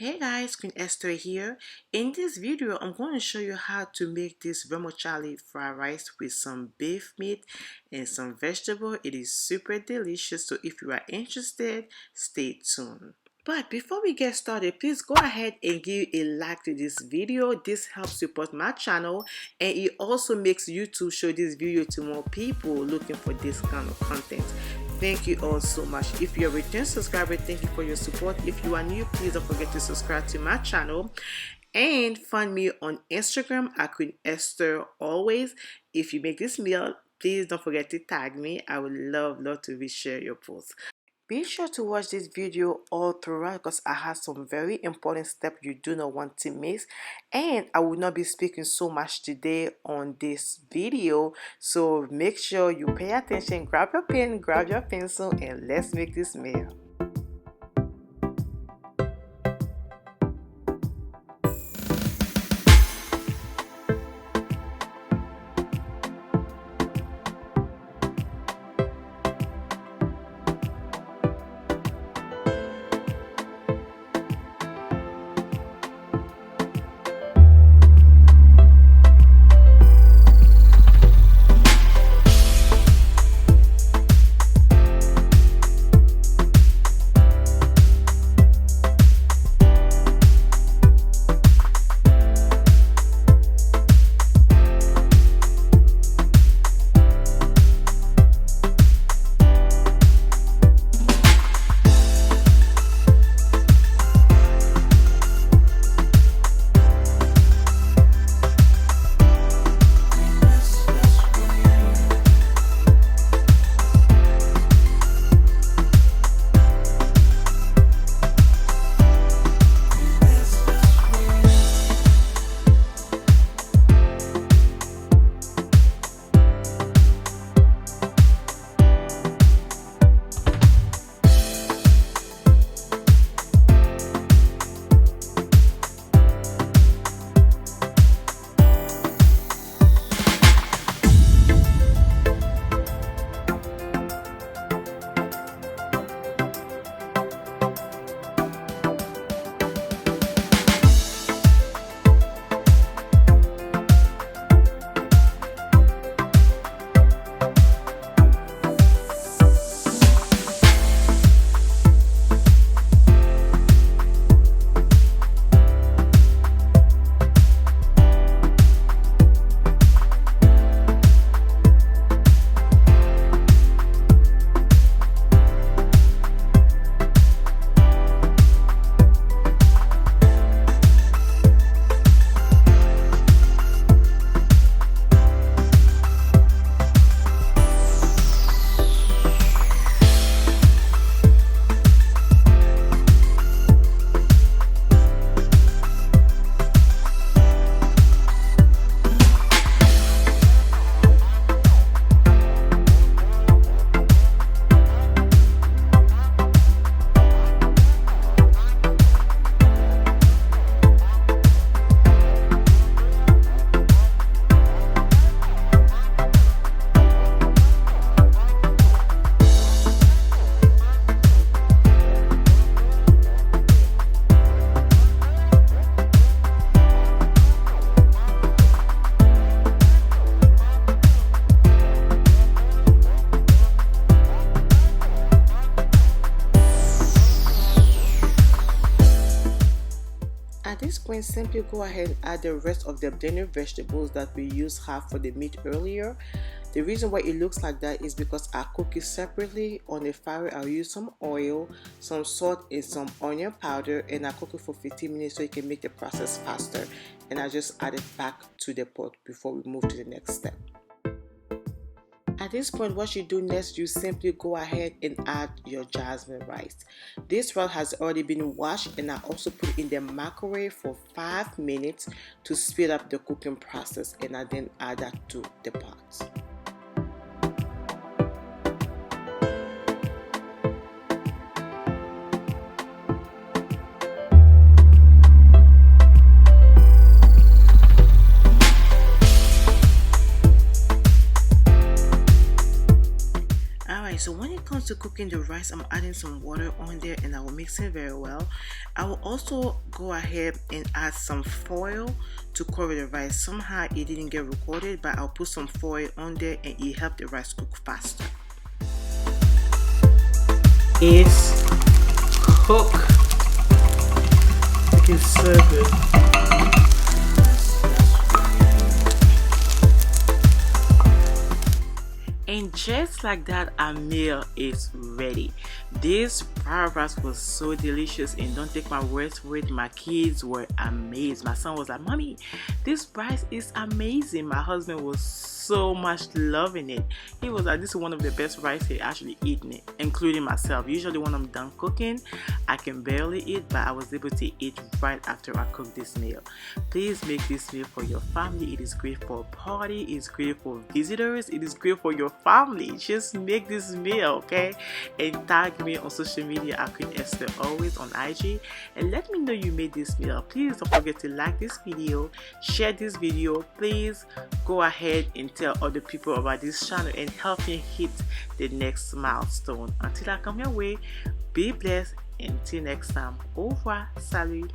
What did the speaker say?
Hey guys, Queen Esther here. In this video, I'm going to show you how to make this vermicelli fried rice with some beef meat and some vegetable. It is super delicious, so if you are interested, stay tuned. But before we get started, please go ahead and give a like to this video. This helps support my channel and it also makes YouTube show this video to more people looking for this kind of content. Thank you all so much. If you're a return subscriber, thank you for your support. If you are new, please don't forget to subscribe to my channel and find me on Instagram at Queen Esther always. If you make this meal, please don't forget to tag me. I would love to reshare your posts. Be sure to watch this video all throughout because I have some very important steps you do not want to miss, and I will not be speaking so much today on this video, so make sure you pay attention, grab your pen, grab your pencil, and let's make this meal. At this point, simply go ahead and add the rest of the blended vegetables that we used half for the meat earlier. The reason why it looks like that is because I cook it separately. On the fire, I'll use some oil, some salt, and some onion powder, and I cook it for 15 minutes so you can make the process faster. And I just add it back to the pot before we move to the next step. At this point, what you do next, you simply go ahead and add your jasmine rice. This rice has already been washed, and I also put it in the microwave for 5 minutes to speed up the cooking process, and I then add that to the pot. after cooking the rice, I'm adding some water on there and I will mix it very well. I will also go ahead and add some foil to cover the rice. Somehow it didn't get recorded, but I'll put some foil on there and it helped the rice cook faster. It's cooked. You can serve it. And just like that, our meal is ready. This fried rice was so delicious, and don't take my words for it, my kids were amazed. My son was like, "Mommy, this rice is amazing." My husband was so much loving it. He was like, "This is one of the best rice he actually eaten it," including myself. Usually when I'm done cooking, I can barely eat, but I was able to eat right after I cooked this meal. Please make this meal for your family. It is great for a party, it's great for visitors, it is great for your family. Just make this meal, okay? And tag me on social media at Queen Esther always on IG, and let me know you made this meal. Please don't forget to like this video, share this video. Please go ahead and tell other people about this channel and help me hit the next milestone. Until I come your way, be blessed. Until next time, au revoir, salut.